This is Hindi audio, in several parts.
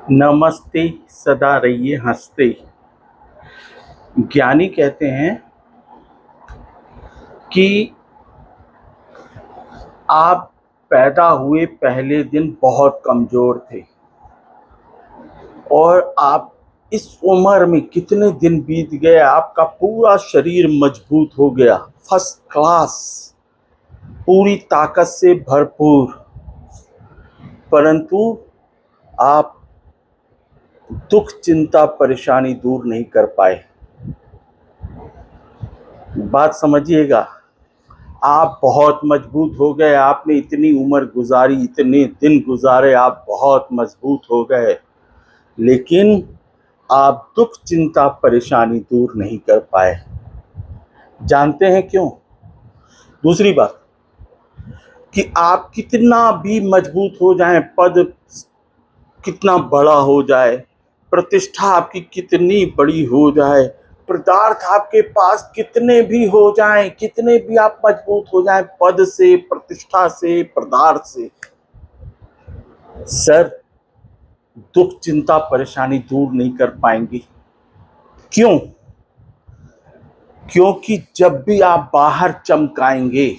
नमस्ते। सदा रहिए हंसते। ज्ञानी कहते हैं कि आप पैदा हुए पहले दिन बहुत कमजोर थे और आप इस उम्र में कितने दिन बीत गए, आपका पूरा शरीर मजबूत हो गया, फर्स्ट क्लास, पूरी ताकत से भरपूर। परंतु आप दुख, चिंता, परेशानी दूर नहीं कर पाए। बात समझिएगा। आप बहुत मजबूत हो गए, आपने इतनी उम्र गुजारी, इतने दिन गुजारे, आप बहुत मजबूत हो गए, लेकिन आप दुख, चिंता, परेशानी दूर नहीं कर पाए। जानते हैं क्यों? दूसरी बात कि आप कितना भी मजबूत हो जाएं, पद कितना बड़ा हो जाए, प्रतिष्ठा आपकी कितनी बड़ी हो जाए, पदार्थ आपके पास कितने भी हो जाएं, कितने भी आप मजबूत हो जाएं, पद से, प्रतिष्ठा से, पदार्थ से, सर, दुख, चिंता, परेशानी दूर नहीं कर पाएंगे। क्यों? क्योंकि जब भी आप बाहर चमकाएंगे,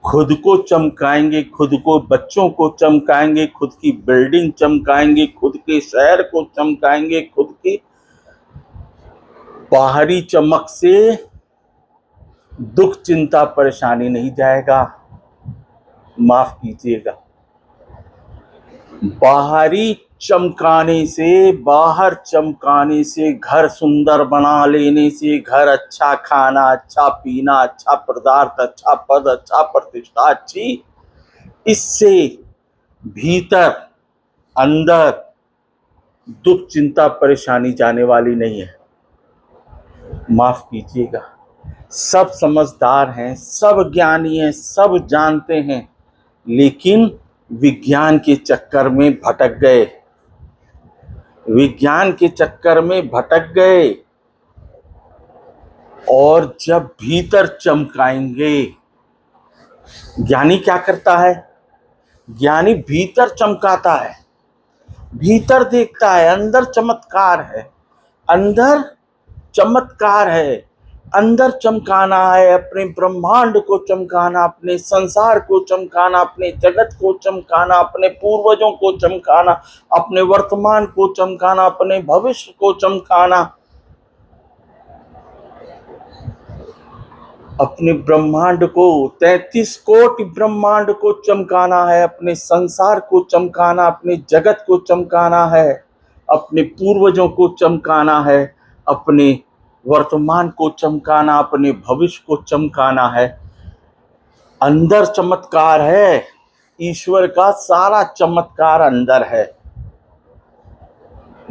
खुद को चमकाएंगे, खुद को, बच्चों को चमकाएंगे, खुद की बिल्डिंग चमकाएंगे, खुद के शहर को चमकाएंगे, खुद की बाहरी चमक से दुख, चिंता, परेशानी नहीं जाएगा। माफ कीजिएगा, बाहरी चमकाने से, बाहर चमकाने से, घर सुंदर बना लेने से, घर अच्छा खाना, अच्छा पीना, अच्छा पदार्थ, अच्छा पद, अच्छा प्रतिष्ठा, अच्छी, इससे भीतर, अंदर दुख, चिंता, परेशानी जाने वाली नहीं है। माफ कीजिएगा, सब समझदार हैं, सब ज्ञानी हैं, सब जानते हैं, लेकिन विज्ञान के चक्कर में भटक गए, विज्ञान के चक्कर में भटक गए। और जब भीतर चमकाएंगे, ज्ञानी क्या करता है? ज्ञानी भीतर चमकाता है, भीतर देखता है, अंदर चमत्कार है, अंदर चमत्कार है, अंदर चमकाना है, अपने ब्रह्मांड को चमकाना, अपने संसार को चमकाना, अपने जगत को चमकाना, अपने पूर्वजों को चमकाना, अपने वर्तमान को चमकाना, अपने भविष्य को चमकाना, अपने ब्रह्मांड को, 33 कोटि ब्रह्मांड को चमकाना है, अपने संसार को चमकाना, अपने जगत को चमकाना है, अपने पूर्वजों को चमकाना है, अपने वर्तमान को चमकाना, अपने भविष्य को चमकाना है। अंदर चमत्कार है, ईश्वर का सारा चमत्कार अंदर है।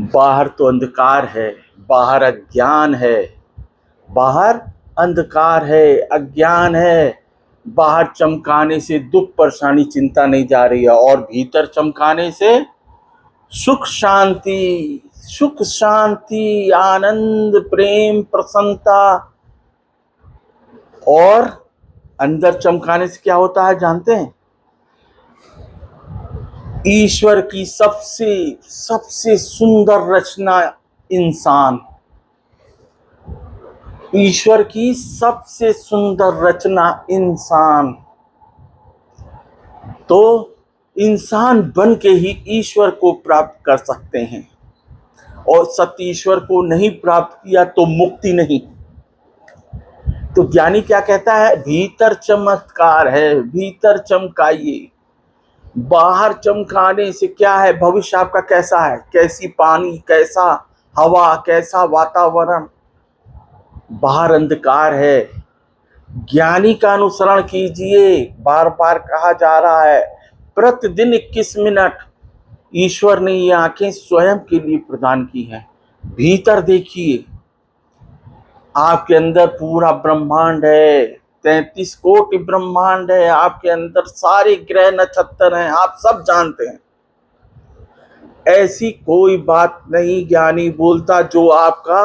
बाहर तो अंधकार है, बाहर अज्ञान है, बाहर अंधकार है, अज्ञान है। बाहर चमकाने से दुख, परेशानी, चिंता नहीं जा रही है, और भीतर चमकाने से सुख, शांति, सुख, शांति, आनंद, प्रेम, प्रसन्नता। और अंदर चमकाने से क्या होता है जानते हैं? ईश्वर की सबसे सबसे सुंदर रचना इंसान, ईश्वर की सबसे सुंदर रचना इंसान। तो इंसान बन के ही ईश्वर को प्राप्त कर सकते हैं, और सत्य ईश्वर को नहीं प्राप्त किया तो मुक्ति नहीं। तो ज्ञानी क्या कहता है? भीतर चमत्कार है, भीतर चमकाइए। बाहर चमकाने से क्या है? भविष्य आपका कैसा है, कैसी पानी, कैसा हवा, कैसा वातावरण। बाहर अंधकार है, ज्ञानी का अनुसरण कीजिए। बार बार कहा जा रहा है, प्रतिदिन 21 मिनट ईश्वर ने ये आंखें स्वयं के लिए प्रदान की हैं। भीतर देखिए, आपके अंदर पूरा ब्रह्मांड है, 33 कोटि ब्रह्मांड है, आपके अंदर सारे ग्रह नक्षत्र हैं, आप सब जानते हैं। ऐसी कोई बात नहीं ज्ञानी बोलता जो आपका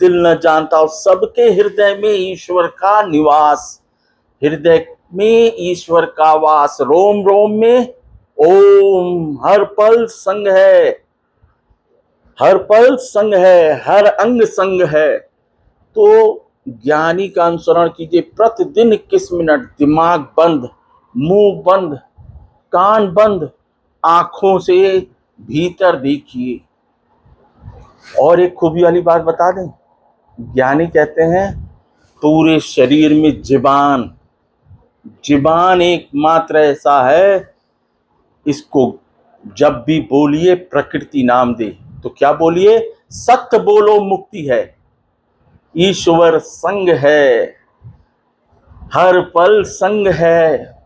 दिल न जानता हो। सबके हृदय में ईश्वर का निवास, हृदय में ईश्वर का वास, रोम रोम में ओम, हर पल संग है। हर पल संग है, हर अंग संग है। तो ज्ञानी का अनुसरण कीजिए प्रतिदिन 21 मिनट, दिमाग बंद, मुंह बंद, कान बंद, आंखों से भीतर देखिए। और एक खूबी वाली बात बता दें, ज्ञानी कहते हैं पूरे शरीर में जीवान, जीवान एकमात्र ऐसा है, इसको जब भी बोलिए प्रकृति नाम दे। तो क्या बोलिए? सत्य बोलो, मुक्ति है, ईश्वर संग है, हर पल संग है।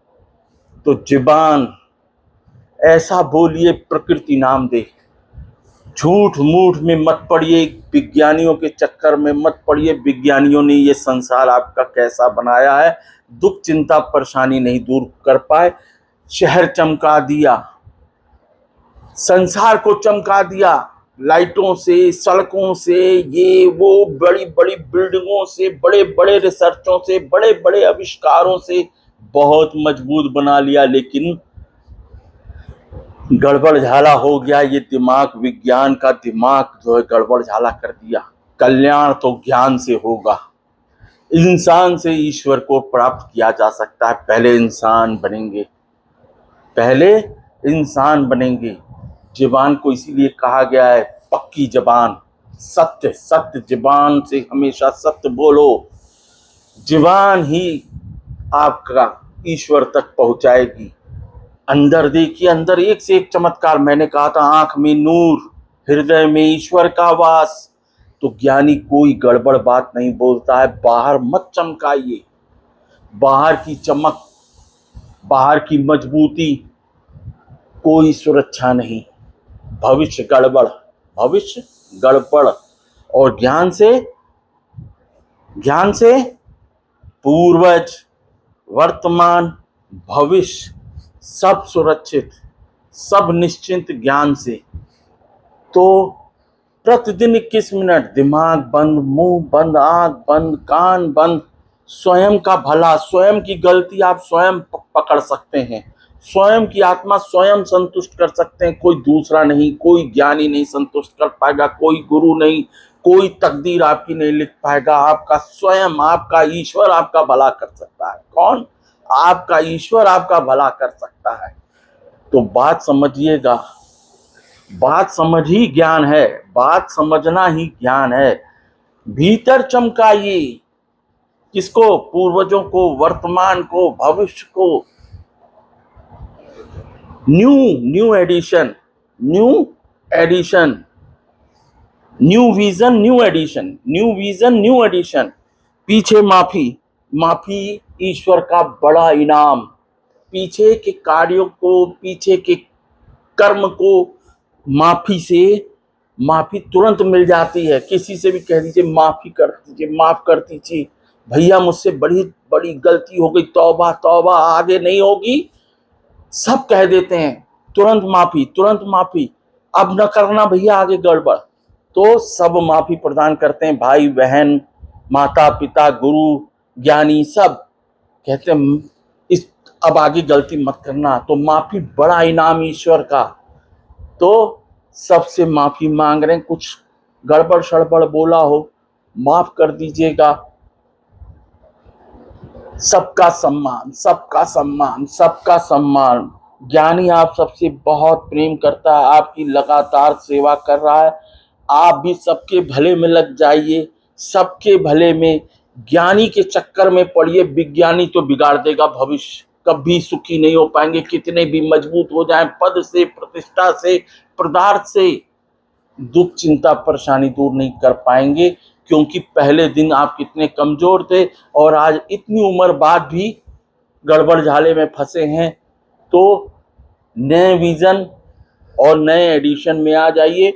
तो जीवान ऐसा बोलिए प्रकृति नाम दे। झूठ मूठ में मत पड़िए, विज्ञानियों के चक्कर में मत पड़िए। विज्ञानियों ने ये संसार आपका कैसा बनाया है, दुख चिंता परेशानी नहीं दूर कर पाए। शहर चमका दिया, संसार को चमका दिया, लाइटों से, सड़कों से, ये वो बड़ी बड़ी बिल्डिंगों से, बड़े बड़े रिसर्चों से, बड़े बड़े आविष्कारों से बहुत मजबूत बना लिया। लेकिन गड़बड़ झाला हो गया ये दिमाग, विज्ञान का दिमाग जो है गड़बड़ झाला कर दिया। कल्याण तो ज्ञान से होगा, इंसान से ईश्वर को प्राप्त किया जा सकता है। पहले इंसान बनेंगे, पहले इंसान बनेंगे। जुबान को इसीलिए कहा गया है पक्की जबान, सत्य सत्य, जुबान से हमेशा सत्य बोलो। जुबान ही आपका ईश्वर तक पहुंचाएगी। अंदर देखिए, अंदर एक से एक चमत्कार। मैंने कहा था आंख में नूर, हृदय में ईश्वर का वास। तो ज्ञानी कोई गड़बड़ बात नहीं बोलता है। बाहर मत चमकाइए, बाहर की चमक, बाहर की मजबूती कोई सुरक्षा नहीं, भविष्य गड़बड़, भविष्य गड़बड़। और ज्ञान से पूर्वज, वर्तमान, भविष्य सब सुरक्षित, सब निश्चिंत ज्ञान से। तो प्रतिदिन 21 मिनट, दिमाग बंद, मुंह बंद, आंख बंद, कान बंद। स्वयं का भला, स्वयं की गलती आप स्वयं पकड़ सकते हैं, स्वयं की आत्मा स्वयं संतुष्ट कर सकते हैं। कोई दूसरा नहीं, कोई ज्ञानी नहीं संतुष्ट कर पाएगा, कोई गुरु नहीं, कोई तकदीर आपकी नहीं लिख पाएगा। आपका स्वयं, आपका ईश्वर आपका भला कर सकता है। कौन? आपका ईश्वर आपका भला कर सकता है। तो बात समझिएगा, बात समझ ही ज्ञान है, बात समझना ही ज्ञान है। भीतर चमकाइए, किसको? पूर्वजों को, वर्तमान को, भविष्य को। New edition, new edition, new vision, new edition, new vision, new edition. पीछे माफी, माफी ईश्वर का बड़ा इनाम। पीछे के कार्यों को, पीछे के कर्म को माफी से, माफी तुरंत मिल जाती है। किसी से भी कह दीजिए माफी कर दीजिए, माफ कर दीजिए भैया, मुझसे बड़ी बड़ी गलती हो गई, तौबा तौबा, आगे नहीं होगी। सब कह देते हैं तुरंत माफी, तुरंत माफी, अब न करना भैया आगे गड़बड़। तो सब माफी प्रदान करते हैं, भाई बहन, माता पिता, गुरु, ज्ञानी, सब कहते हैं इस अब आगे गलती मत करना। तो माफी बड़ा इनाम ईश्वर का। तो सबसे माफी मांग रहे हैं, कुछ गड़बड़ सड़बड़ बोला हो माफ कर दीजिएगा। सबका सम्मान, सबका सम्मान, सबका सम्मान। ज्ञानी आप सबसे बहुत प्रेम करता है, आपकी लगातार सेवा कर रहा है। आप भी सबके भले में लग जाइए, सबके भले में। ज्ञानी के चक्कर में पड़िए, विज्ञानी तो बिगाड़ देगा भविष्य। कभी सुखी नहीं हो पाएंगे, कितने भी मजबूत हो जाएं, पद से, प्रतिष्ठा से, पदार्थ से, दुख चिंता परेशानी दूर नहीं कर पाएंगे। क्योंकि पहले दिन आप कितने कमजोर थे और आज इतनी उम्र बाद भी गड़बड़ झाले में फंसे हैं। तो नए विजन और नए एडिशन में आ जाइए।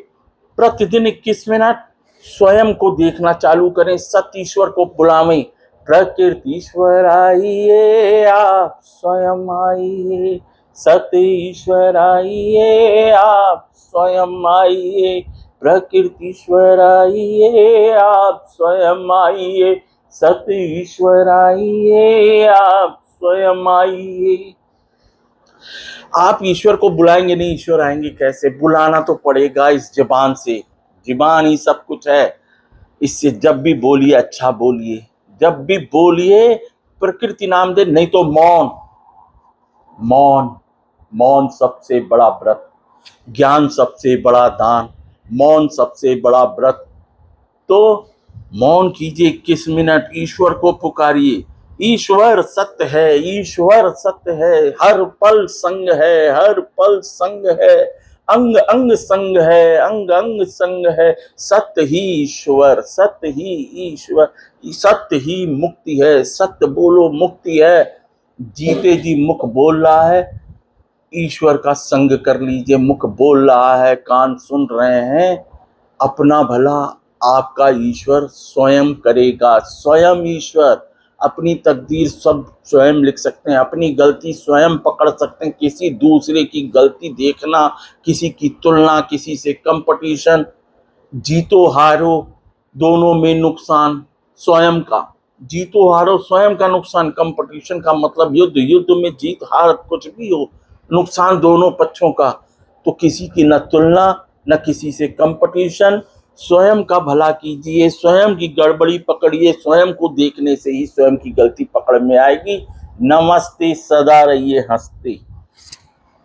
प्रतिदिन 21 मिनट स्वयं को देखना चालू करें, सत्य ईश्वर को बुलावें। प्रकृति ईश्वर आइए, आप स्वयं आइए, सत्य ईश्वर आइए, आप स्वयं आइए। प्रकृति ईश्वर आइए, आप स्वयं आइए, सत्य ईश्वर आइए, आप स्वयं आइए। आप ईश्वर को बुलाएंगे नहीं, ईश्वर आएंगे कैसे? बुलाना तो पड़ेगा इस जुबान से, जुबान ही सब कुछ है। इससे जब भी बोलिए अच्छा बोलिए, जब भी बोलिए प्रकृति नाम दे, नहीं तो मौन। मौन, मौन सबसे बड़ा व्रत, ज्ञान सबसे बड़ा दान, मौन सबसे बड़ा व्रत। तो मौन कीजिए, किस मिनट ईश्वर को पुकारिए। ईश्वर सत्य है, ईश्वर सत्य है, हर पल संग है, हर पल संग है, अंग अंग संग है, अंग अंग संग है। सत्य ही ईश्वर, सत्य ही ईश्वर, सत्य ही मुक्ति है। सत्य बोलो, मुक्ति है। जीते जी मुख बोल रहा है, ईश्वर का संग कर लीजिए। मुख बोल रहा है, कान सुन रहे हैं, अपना भला आपका ईश्वर स्वयं करेगा। स्वयं ईश्वर अपनी तकदीर सब स्वयं लिख सकते हैं, अपनी गलती स्वयं पकड़ सकते हैं। किसी दूसरे की गलती देखना, किसी की तुलना, किसी से कंपटीशन, जीतो हारो दोनों में नुकसान स्वयं का। जीतो हारो स्वयं का नुकसान। कंपटीशन का मतलब युद्ध, युद्ध में जीत हार कुछ भी हो, नुकसान दोनों पक्षों का। तो किसी की न तुलना, न किसी से कंपटीशन। स्वयं का भला कीजिए, स्वयं की गड़बड़ी पकड़िए। स्वयं को देखने से ही स्वयं की गलती पकड़ में आएगी। नमस्ते, सदा रहिए हंसते।